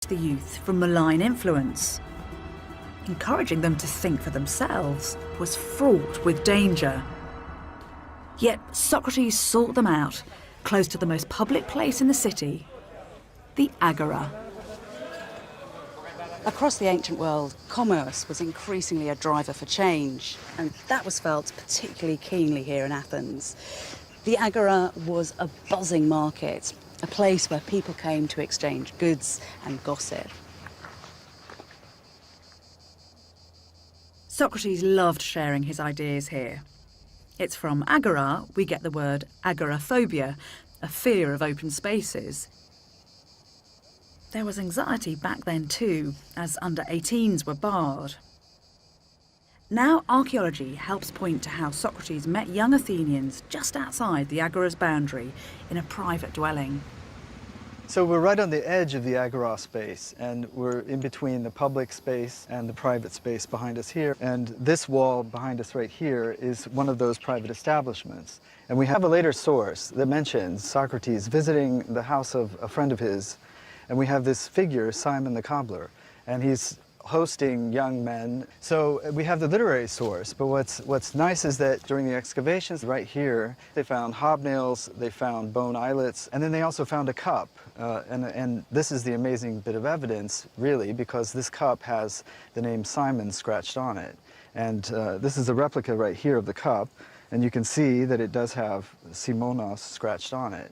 the youth from malign influence. Encouraging them to think for themselves was fraught with danger. Yet Socrates sought them out, close to the most public place in the city, the Agora. Across the ancient world, commerce was increasingly a driver for change, and that was felt particularly keenly here in Athens. The Agora was a buzzing market, a place where people came to exchange goods and gossip. Socrates loved sharing his ideas here. It's from agora we get the word agoraphobia, a fear of open spaces. There was anxiety back then too, as under-18s were barred. Now archaeology helps point to how Socrates met young Athenians just outside the agora's boundary in a private dwelling. So we're right on the edge of the agora space, and we're in between the public space and the private space behind us here. And this wall behind us right here is one of those private establishments. And we have a later source that mentions Socrates visiting the house of a friend of his, and we have this figure, Simon the cobbler, and he's hosting young men. So we have the literary source, but what's nice is that during the excavations right here, they found hobnails, they found bone eyelets, and then they also found a cup. And this is the amazing bit of evidence, really, because this cup has the name Simon scratched on it. And this is a replica right here of the cup, and you can see that it does have Simonos scratched on it.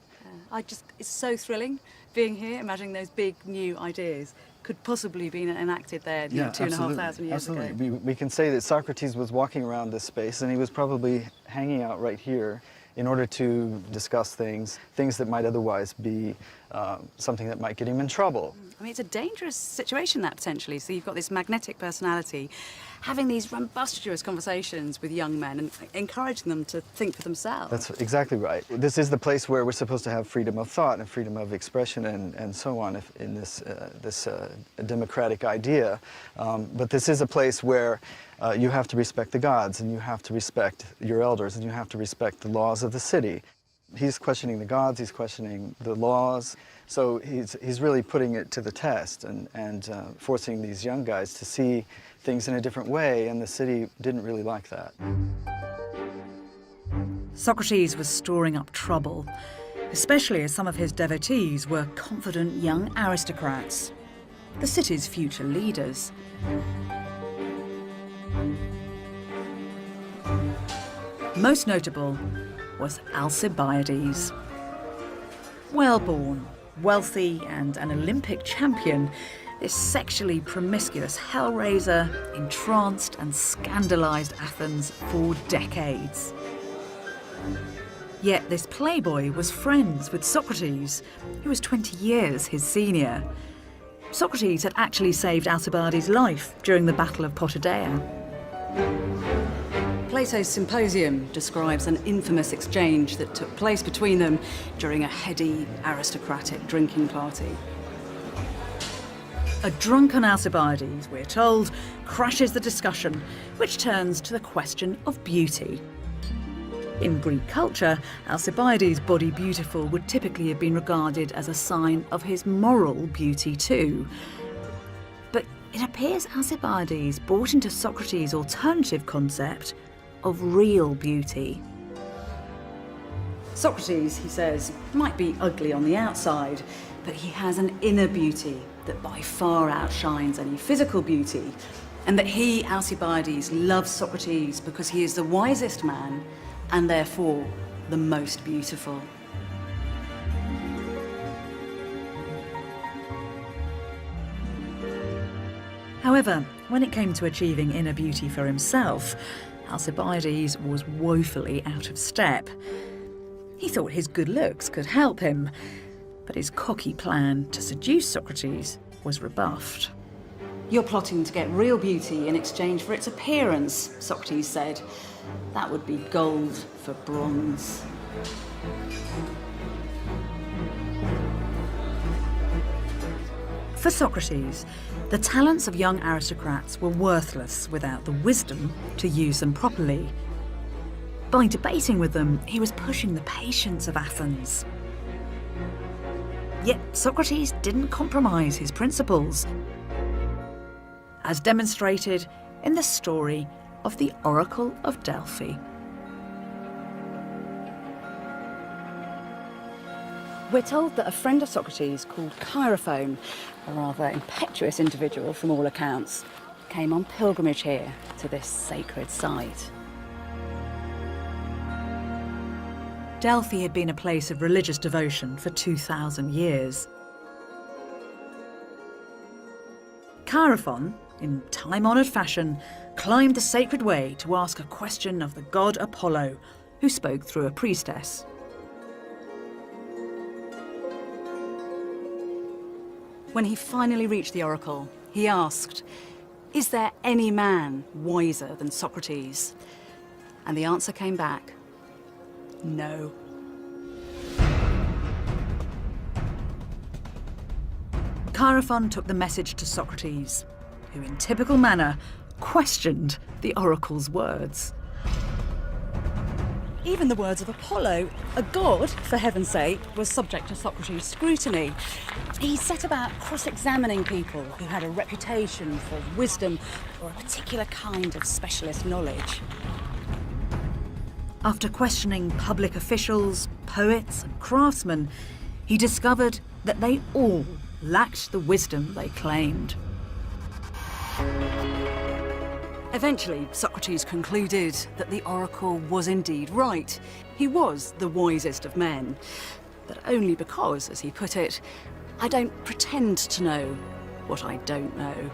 It's so thrilling being here, imagining those big new ideas could possibly have been enacted there 2,500 years ago. We can say that Socrates was walking around this space, and he was probably hanging out right here in order to discuss things that might otherwise be something that might get him in trouble. I mean, it's a dangerous situation, that, potentially. So you've got this magnetic personality having these rumbustious conversations with young men and encouraging them to think for themselves. That's exactly right. This is the place where we're supposed to have freedom of thought and freedom of expression and so on in this democratic idea. But this is a place where you have to respect the gods, and you have to respect your elders, and you have to respect the laws of the city. He's questioning the gods, he's questioning the laws, so he's really putting it to the test and forcing these young guys to see things in a different way, and the city didn't really like that. Socrates was storing up trouble, especially as some of his devotees were confident young aristocrats, the city's future leaders. Most notable was Alcibiades. Well-born, wealthy, and an Olympic champion, this sexually promiscuous hellraiser entranced and scandalised Athens for decades. Yet this playboy was friends with Socrates, who was 20 years his senior. Socrates had actually saved Alcibiades' life during the Battle of Potidaea. Plato's Symposium describes an infamous exchange that took place between them during a heady, aristocratic drinking party. A drunken Alcibiades, we're told, crashes the discussion, which turns to the question of beauty. In Greek culture, Alcibiades' body beautiful would typically have been regarded as a sign of his moral beauty too. But it appears Alcibiades bought into Socrates' alternative concept of real beauty. Socrates, he says, might be ugly on the outside, but he has an inner beauty that by far outshines any physical beauty, and that he, Alcibiades, loves Socrates because he is the wisest man and therefore the most beautiful. However, when it came to achieving inner beauty for himself, Alcibiades was woefully out of step. He thought his good looks could help him, but his cocky plan to seduce Socrates was rebuffed. You're plotting to get real beauty in exchange for its appearance, Socrates said. That would be gold for bronze. For Socrates, the talents of young aristocrats were worthless without the wisdom to use them properly. By debating with them, he was pushing the patience of Athens. Yet Socrates didn't compromise his principles, as demonstrated in the story of the Oracle of Delphi. We're told that a friend of Socrates called Chaerephon, a rather impetuous individual from all accounts, came on pilgrimage here to this sacred site. Delphi had been a place of religious devotion for 2,000 years. Chaerephon, in time-honoured fashion, climbed the sacred way to ask a question of the god Apollo, who spoke through a priestess. When he finally reached the oracle, he asked, "Is there any man wiser than Socrates?" And the answer came back, no. Chaerephon took the message to Socrates, who in typical manner questioned the oracle's words. Even the words of Apollo, a god, for heaven's sake, was subject to Socrates' scrutiny. He set about cross-examining people who had a reputation for wisdom or a particular kind of specialist knowledge. After questioning public officials, poets and craftsmen, he discovered that they all lacked the wisdom they claimed. Eventually, Socrates concluded that the oracle was indeed right. He was the wisest of men, but only because, as he put it, I don't pretend to know what I don't know.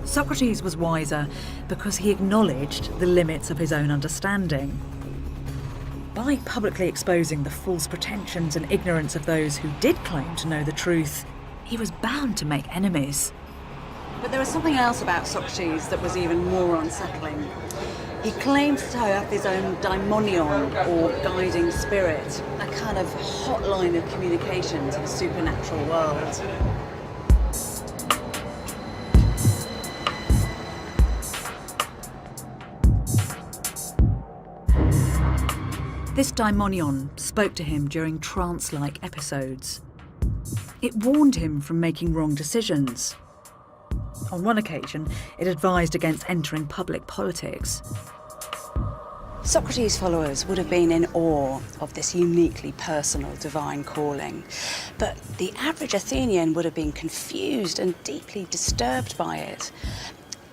Socrates was wiser because he acknowledged the limits of his own understanding. By publicly exposing the false pretensions and ignorance of those who did claim to know the truth, he was bound to make enemies. But there was something else about Socrates that was even more unsettling. He claimed to have his own daimonion, or guiding spirit, a kind of hotline of communication to the supernatural world. This daimonion spoke to him during trance-like episodes. It warned him from making wrong decisions. On one occasion, it advised against entering public politics. Socrates' followers would have been in awe of this uniquely personal divine calling, but the average Athenian would have been confused and deeply disturbed by it.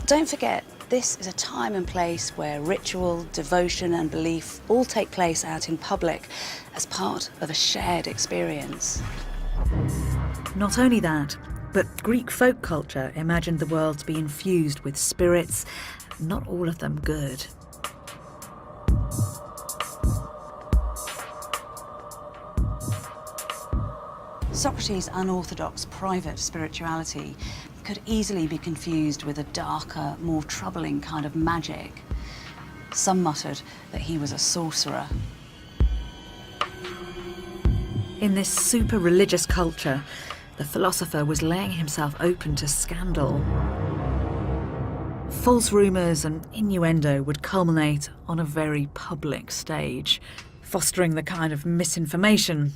Don't forget, this is a time and place where ritual, devotion and belief all take place out in public as part of a shared experience. Not only that, but Greek folk culture imagined the world to be infused with spirits, not all of them good. Socrates' unorthodox private spirituality could easily be confused with a darker, more troubling kind of magic. Some muttered that he was a sorcerer. In this super-religious culture, the philosopher was laying himself open to scandal. False rumours and innuendo would culminate on a very public stage, fostering the kind of misinformation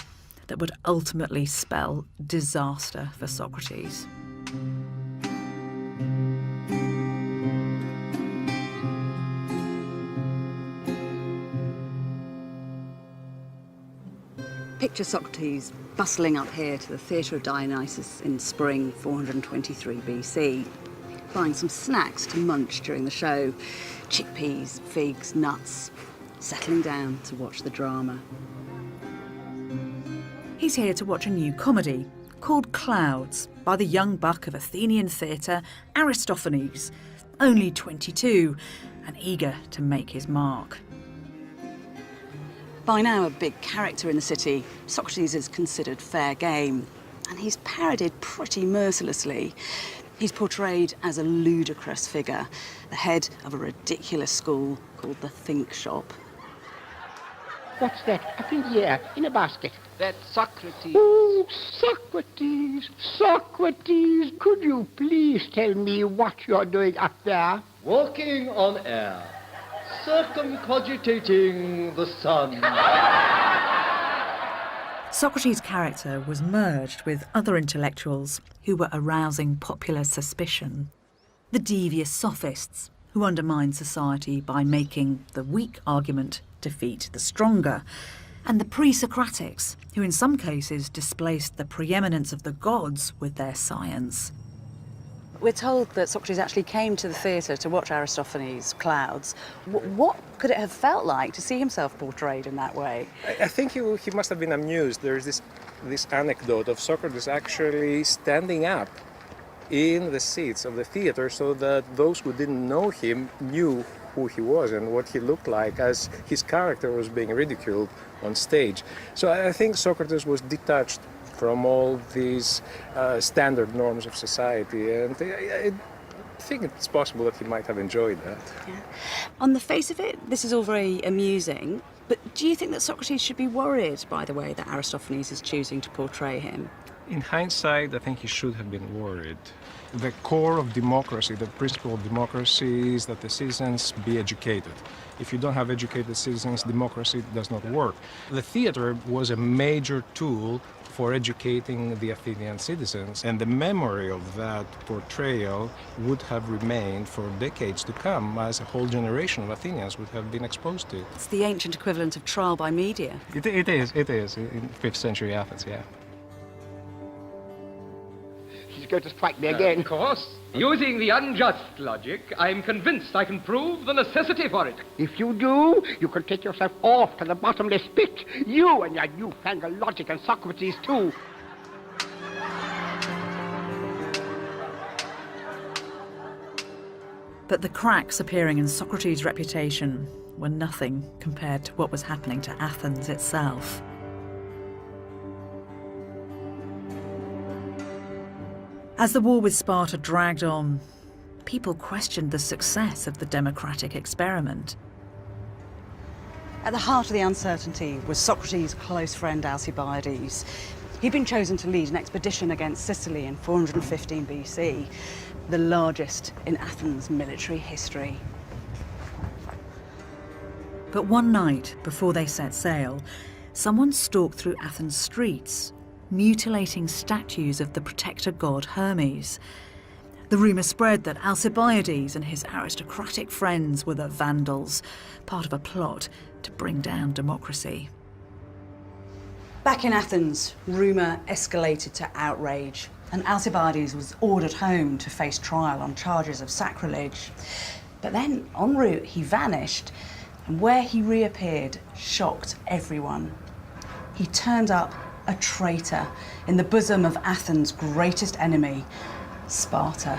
that would ultimately spell disaster for Socrates. Picture Socrates bustling up here to the Theatre of Dionysus in spring 423 BC, buying some snacks to munch during the show, chickpeas, figs, nuts, settling down to watch the drama. He's here to watch a new comedy called Clouds by the young buck of Athenian theatre, Aristophanes, only 22 and eager to make his mark. By now a big character in the city, Socrates is considered fair game, and he's parodied pretty mercilessly. He's portrayed as a ludicrous figure, the head of a ridiculous school called the Think Shop. What's that? Up in the air, in a basket. That's Socrates. Oh, Socrates, Socrates, could you please tell me what you're doing up there? Walking on air, circumcogitating the sun. Socrates' character was merged with other intellectuals who were arousing popular suspicion. The devious sophists, who undermined society by making the weak argument defeat the stronger, and the pre-Socratics, who in some cases displaced the preeminence of the gods with their science. We're told that Socrates actually came to the theatre to watch Aristophanes' Clouds. What could it have felt like to see himself portrayed in that way? I think he must have been amused. There's this anecdote of Socrates actually standing up in the seats of the theatre so that those who didn't know him knew who he was and what he looked like as his character was being ridiculed on stage. So I think Socrates was detached from all these standard norms of society, and I think it's possible that he might have enjoyed that. Yeah. On the face of it, this is all very amusing, but do you think that Socrates should be worried by the way that Aristophanes is choosing to portray him? In hindsight, I think he should have been worried. The core of democracy, the principle of democracy is that the citizens be educated. If you don't have educated citizens, democracy does not work. The theater was a major tool for educating the Athenian citizens, and the memory of that portrayal would have remained for decades to come, as a whole generation of Athenians would have been exposed to it. It's the ancient equivalent of trial by media. It is, in 5th century Athens, yeah. She's going to strike me again. Of course. Using the unjust logic, I'm convinced I can prove the necessity for it. If you do, you can take yourself off to the bottomless pit. You and your newfangled logic, and Socrates too. But the cracks appearing in Socrates' reputation were nothing compared to what was happening to Athens itself. As the war with Sparta dragged on, people questioned the success of the democratic experiment. At the heart of the uncertainty was Socrates' close friend Alcibiades. He'd been chosen to lead an expedition against Sicily in 415 BC, the largest in Athens' military history. But one night before they set sail, someone stalked through Athens' streets, mutilating statues of the protector god Hermes. The rumour spread that Alcibiades and his aristocratic friends were the Vandals, part of a plot to bring down democracy. Back in Athens, rumour escalated to outrage, and Alcibiades was ordered home to face trial on charges of sacrilege. But then, en route, he vanished, and where he reappeared shocked everyone. He turned up a traitor in the bosom of Athens' greatest enemy, Sparta.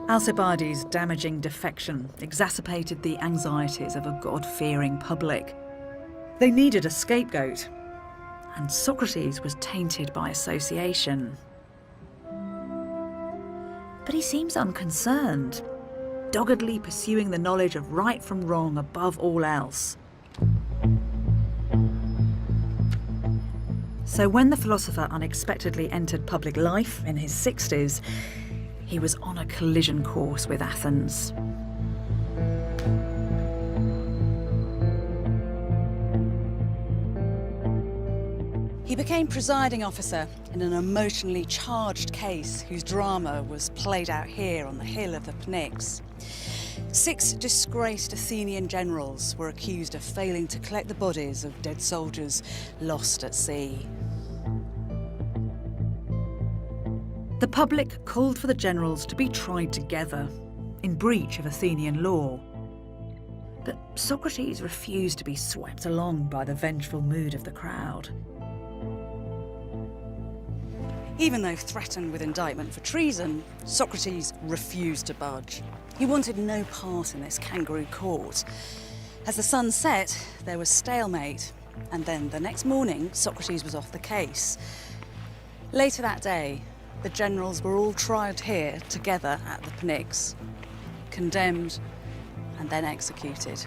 Alcibiades' damaging defection exacerbated the anxieties of a God-fearing public. They needed a scapegoat, and Socrates was tainted by association. But he seems unconcerned, doggedly pursuing the knowledge of right from wrong above all else. So when the philosopher unexpectedly entered public life in his 60s, he was on a collision course with Athens. He became presiding officer in an emotionally charged case whose drama was played out here on the hill of the Pnyx. 6 disgraced Athenian generals were accused of failing to collect the bodies of dead soldiers lost at sea. The public called for the generals to be tried together, in breach of Athenian law. But Socrates refused to be swept along by the vengeful mood of the crowd. Even though threatened with indictment for treason, Socrates refused to budge. He wanted no part in this kangaroo court. As the sun set, there was stalemate, and then the next morning, Socrates was off the case. Later that day, The generals were all tried here together at the Pnyx, condemned and then executed.